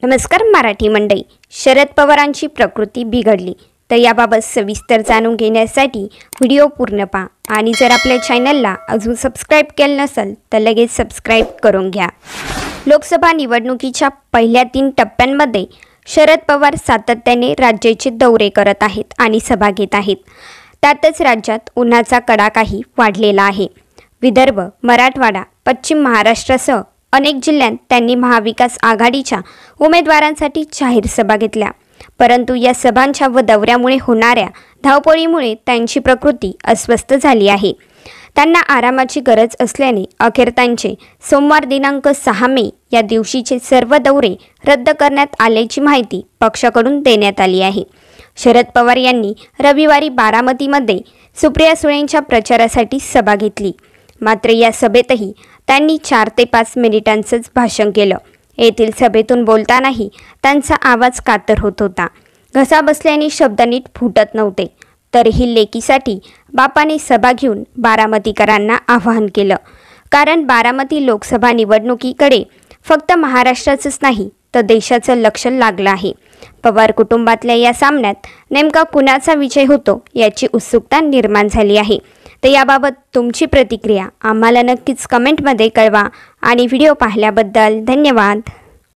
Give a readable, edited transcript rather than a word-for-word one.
नमस्कार मराठी मंडळी. शरद पवारांची प्रकृती बिघडली तर याबाबत सविस्तर जाणून घेण्यासाठी व्हिडिओ पूर्ण पहा आणि जर आपल्या चॅनलला अजून सबस्क्राईब केलं नसेल तर लगेच सबस्क्राईब करून घ्या. लोकसभा निवडणुकीच्या पहिल्या 3 टप्प्यांमध्ये शरद पवार सातत्याने राज्याचे दौरे करत आहेत आणि सभा घेत आहेत. त्यातच राज्यात उन्हाचा कडाकाही वाढलेला आहे. विदर्भ, मराठवाडा, पश्चिम महाराष्ट्रासह अनेक जिल्ह्यांत त्यांनी महाविकास आघाडीच्या उमेदवारांसाठी जाहीर सभा घेतल्या. परंतु या सभांच्या व दौऱ्यामुळे होणाऱ्या धावपळीमुळे त्यांची प्रकृती अस्वस्थ झाली आहे. त्यांना आरामाची गरज असल्याने अखेर त्यांचे सोमवार दिनांक 6 मे या दिवशीचे सर्व दौरे रद्द करण्यात आल्याची माहिती पक्षाकडून देण्यात आली आहे. शरद पवार यांनी रविवारी बारामतीमध्ये सुप्रिया सुळेंच्या प्रचारासाठी सभा घेतली. मात्र या सभेतही त्यांनी 4 ते 5 मिनिटांचंच भाषण केलं. येथील सभेतून बोलतानाही त्यांचा आवाज कातर होत होता. घसा बसल्याने शब्द नीट फुटत नव्हते. तरीही लेकीसाठी बापाने सभा घेऊन बारामतीकरांना आवाहन केलं. कारण बारामती लोकसभा निवडणुकीकडे फक्त महाराष्ट्राचंच नाही तर देशाचं लक्ष लागलं आहे. पवार कुटुंबातल्या या सामन्यात नेमका कुणाचा विजय होतो याची उत्सुकता निर्माण झाली आहे. तर याबाबत तुमची प्रतिक्रिया आम्हाला नक्कीच कमेंटमध्ये कळवा आणि व्हिडिओ पाहिल्याबद्दल धन्यवाद.